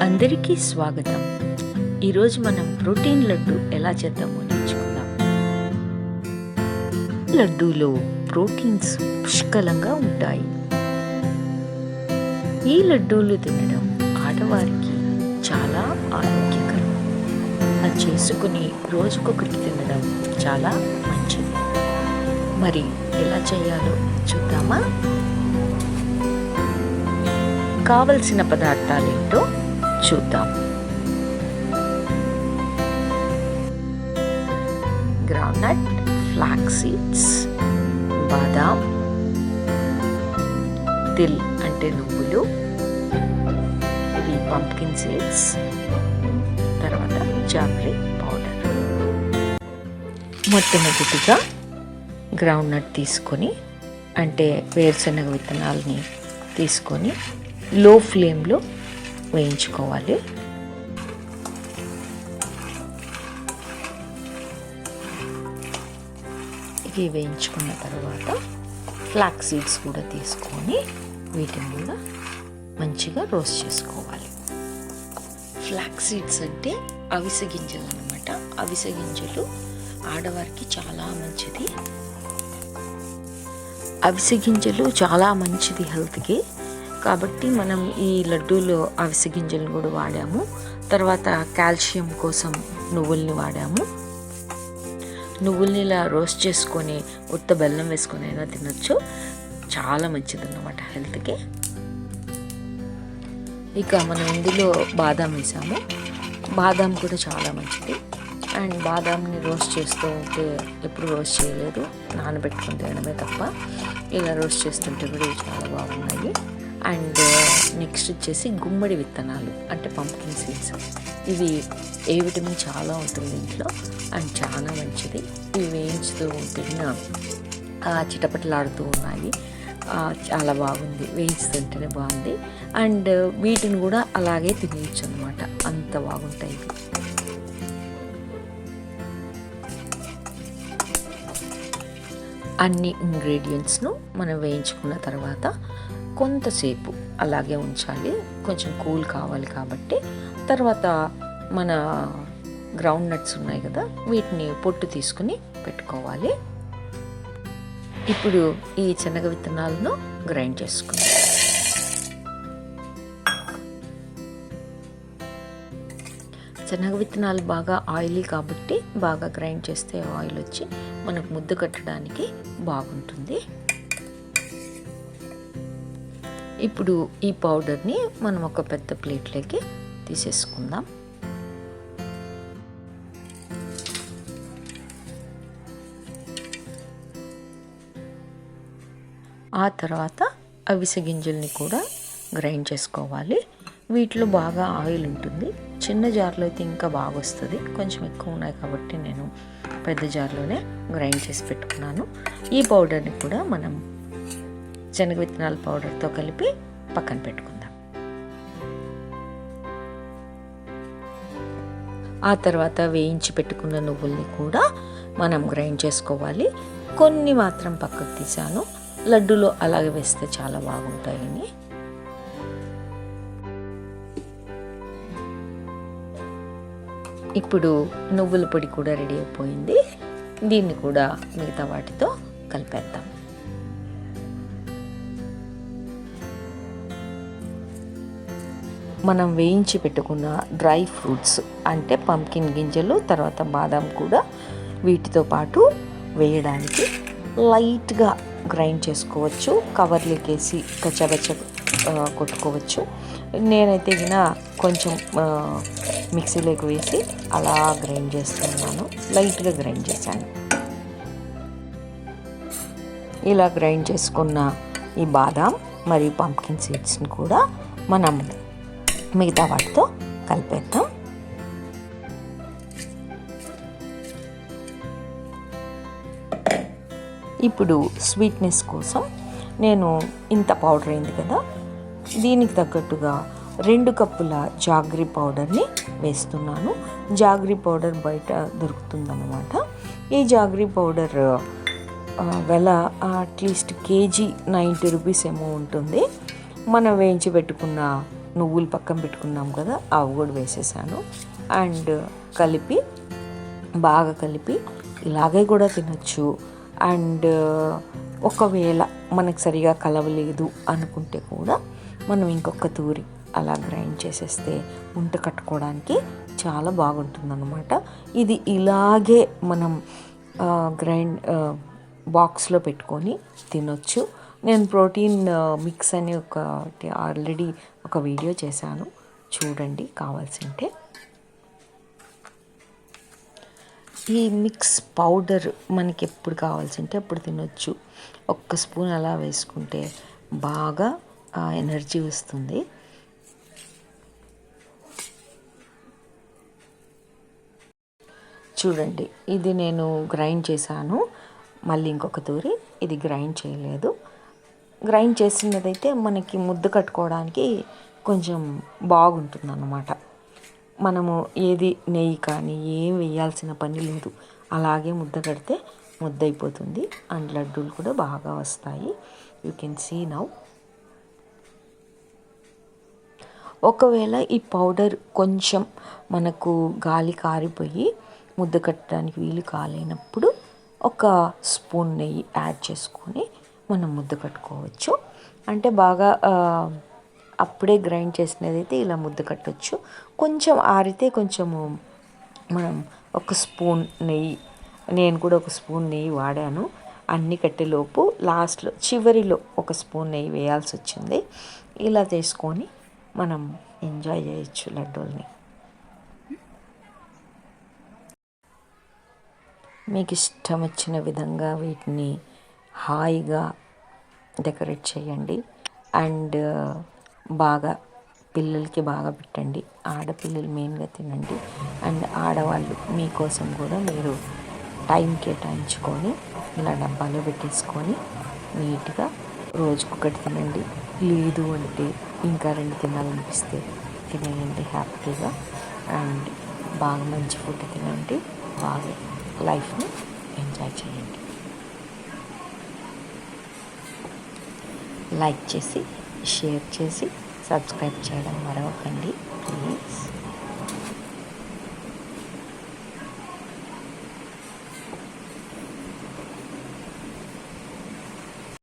అందరికీ స్వాగతం. ఈరోజు మనం ప్రోటీన్ లడ్డు ఎలా చేద్దామో నేర్చుకుందాం. లడ్డూలో ప్రోటీన్స్ పుష్కలంగా ఉంటాయి. ఈ లడ్డూలు తినడం ఆడవారికి చాలా ఆరోగ్యకరం. అది చేసుకుని రోజుకొకటి తినడం చాలా మంచిది. మరి ఎలా చేయాలో చూద్దామా? కావలసిన పదార్థాలేంటో చూద్దాం. గ్రౌండ్నట్, ఫ్లాక్స్ సీడ్స్, బాదాం, తిల్ అంటే నువ్వులు, ఇవి పంప్కిన్ సీడ్స్, తర్వాత జాగ్రీ పౌడర్. మొట్టమొదటిగా గ్రౌండ్నట్ తీసుకొని అంటే వేరుశనగ విత్తనాలని తీసుకొని లో ఫ్లేమ్లో వేయించుకోవాలి. ఇవి వేయించుకున్న తర్వాత ఫ్లాక్స్ సీడ్స్ కూడా తీసుకొని వీటిని కూడా మంచిగా రోస్ట్ చేసుకోవాలి. ఫ్లాక్స్ సీడ్స్ అంటే అవిసె గింజలు అన్నమాట. అవిసె గింజలు ఆడవారికి చాలా మంచిది. అవిసె గింజలు చాలా మంచిది హెల్త్కి. కాబట్టి మనం ఈ లడ్డూలో అవిసె గింజలను కూడా వాడాము. తర్వాత కాల్షియం కోసం నువ్వుల్ని వాడాము. నువ్వుల్ని ఇలా రోస్ట్ చేసుకొని ఉత్త బెల్లం వేసుకొని అయినా తినొచ్చు. చాలా మంచిది అన్నమాట హెల్త్కి. ఇక మనం ఇందులో బాదాం వేసాము. బాదాం కూడా చాలా మంచిది. అండ్ బాదాంని రోస్ట్ చేస్తూ ఉంటే ఎప్పుడు రోస్ట్ చేయలేదు, నానబెట్టుకుని తినడమే తప్ప. ఇలా రోస్ట్ చేస్తుంటే కూడా ఇవి చాలా బాగున్నాయి. అండ్ నెక్స్ట్ వచ్చేసి గుమ్మడి విత్తనాలు అంటే పంప్కిన్ సీడ్స్. ఇవి ఏ విటమిన్ చాలా ఉంటుంది ఇంట్లో అండ్ చాలా మంచిది. ఇవి వేయించుతూ ఉంటే చిటపటలాడుతూ ఉన్నాయి. చాలా బాగుంది, వేయిస్తుంటేనే బాగుంది. అండ్ వీటిని కూడా అలాగే తినేయచ్చు అనమాట, అంత బాగుంటాయి ఇవి. అన్ని ఇంగ్రీడియంట్స్ను మనం వేయించుకున్న తర్వాత కొంతసేపు అలాగే ఉంచాలి. కొంచెం కూల్ కావాలి కాబట్టి. తర్వాత మన గ్రౌండ్ నట్స్ ఉన్నాయి కదా, వీటిని పొట్టు తీసుకుని పెట్టుకోవాలి. ఇప్పుడు ఈ శనగ విత్తనాలను గ్రైండ్ చేసుకుందాం. శనగ విత్తనాలు బాగా ఆయిలీ కాబట్టి బాగా గ్రైండ్ చేస్తే ఆయిల్ వచ్చి మనకు ముద్ద కట్టడానికి బాగుంటుంది. ఇప్పుడు ఈ పౌడర్ని మనం ఒక పెద్ద ప్లేట్లోకి తీసేసుకుందాం. ఆ తర్వాత అవిసె గింజల్ని కూడా గ్రైండ్ చేసుకోవాలి. వీటిలో బాగా ఆయిల్ ఉంటుంది. చిన్న జార్లో అయితే ఇంకా బాగా వస్తుంది. కొంచెం ఎక్కువ ఉన్నాయి కాబట్టి నేను పెద్ద జార్లోనే గ్రైండ్ చేసి పెట్టుకున్నాను. ఈ పౌడర్ని కూడా మనం శనగ విత్తనాల పౌడర్తో కలిపి పక్కన పెట్టుకుందాం. ఆ తర్వాత వేయించి పెట్టుకున్న నువ్వుల్ని కూడా మనం గ్రైండ్ చేసుకోవాలి. కొన్ని మాత్రం పక్కకు తీసాను, లడ్డూలో అలాగే వేస్తే చాలా బాగుంటాయని. ఇప్పుడు నువ్వుల పొడి కూడా రెడీ అయిపోయింది. దీన్ని కూడా మిగతా వాటితో కలిపేద్దాం. మనం వేయించి పెట్టుకున్న డ్రై ఫ్రూట్స్ అంటే పంప్కిన్ గింజలు, తర్వాత బాదాం కూడా వీటితో పాటు వేయడానికి లైట్గా గ్రైండ్ చేసుకోవచ్చు. కవర్లోకి వేసి కచ్చబచ్చ కొట్టుకోవచ్చు. నేనైతే కొంచెం మిక్సీలోకి వేసి అలా గ్రైండ్ చేస్తున్నాను. లైట్గా గ్రైండ్ చేశాను. ఇలా గ్రైండ్ చేసుకున్న ఈ బాదాం మరియు పంప్కిన్ సీడ్స్ని కూడా మనం మిగతా వాటితో కలిపేద్దాం. ఇప్పుడు స్వీట్నెస్ కోసం నేను ఇంత పౌడర్ అయింది కదా, దీనికి తగ్గట్టుగా 2 కప్పుల జాగ్రీ పౌడర్ని వేస్తున్నాను. జాగ్రీ పౌడర్ బయట దొరుకుతుందన్నమాట. ఈ జాగ్రీ పౌడర్ వెల అట్లీస్ట్ కేజీ 90 రూపీస్ ఏమో ఉంటుంది. మనం వేయించి పెట్టుకున్న నువ్వులు పక్కన పెట్టుకున్నాం కదా, అవి కూడా వేసేసాను. అండ్ బాగా కలిపి ఇలాగే కూడా తినచ్చు. అండ్ ఒకవేళ మనకు సరిగా కలవలేదు అనుకుంటే కూడా మనం ఇంకొక తూరి అలా గ్రైండ్ చేసేస్తే ఉంట కట్టుకోవడానికి చాలా బాగుంటుందన్నమాట. ఇది ఇలాగే మనం బాక్స్లో పెట్టుకొని తినొచ్చు. నేను ప్రోటీన్ మిక్స్ అని ఆల్రెడీ ఒక వీడియో చేశాను, చూడండి కావాల్సింటే. ఈ మిక్స్ పౌడర్ మనకి ఎప్పుడు కావాల్సింటే అప్పుడు తినొచ్చు. ఒక్క స్పూన్ అలా వేసుకుంటే బాగా ఎనర్జీ వస్తుంది. చూడండి, ఇది నేను గ్రైండ్ చేశాను. మళ్ళీ ఇంకొక తూరి ఇది గ్రైండ్ చేయలేదు. గ్రైండ్ చేసినదైతే మనకి ముద్ద కట్టుకోవడానికి కొంచెం బాగుంటుంది అన్నమాట. మనము ఏది నెయ్యి కానీ ఏం వేయాల్సిన పని లేదు, అలాగే ముద్ద కడితే ముద్ద అయిపోతుంది. అండ్ లడ్డూలు కూడా బాగా వస్తాయి. You can see now. ఒకవేళ ఈ పౌడర్ కొంచెం మనకు గాలి కారిపోయి ముద్ద కట్టడానికి వీలు కాలేనప్పుడు ఒక స్పూన్ నెయ్యి యాడ్ చేసుకొని మనం ముద్ద కట్టుకోవచ్చు. అంటే బాగా అప్పుడే గ్రైండ్ చేసినదైతే ఇలా ముద్ద కట్టవచ్చు. కొంచెం ఆరితే కొంచెము మనం ఒక స్పూన్ నెయ్యి, నేను కూడా ఒక స్పూన్ నెయ్యి వాడాను. అన్ని కట్టేలోపు లాస్ట్లో చివరిలో ఒక స్పూన్ నెయ్యి వేయాల్సి వచ్చింది. ఇలా చేసుకొని మనం ఎంజాయ్ చేయొచ్చు లడ్డూల్ని. మీకు ఇష్టం వచ్చిన విధంగా వీటిని హాయిగా డెకరేట్ చేయండి. అండ్ బాగా పిల్లలకి బాగా పెట్టండి. ఆడపిల్లలు మెయిన్గా తినండి. అండ్ ఆడవాళ్ళు మీకోసం కూడా మీరు టైం కేటాయించుకొని ఇలా డబ్బాలో పెట్టేసుకొని నీట్గా రోజుకొకటి తినండి. లేదు అంటే ఇంకా 2 తినాలనిపిస్తే తినేయండి హ్యాపీగా. అండ్ బాగా మంచి ఫుడ్ తినండి, బాగా లైఫ్ని ఎంజాయ్ చేయండి. లైక్ చేసి, షేర్ చేసి, సబ్స్క్రైబ్ చేయడం మరవకండి ప్లీజ్.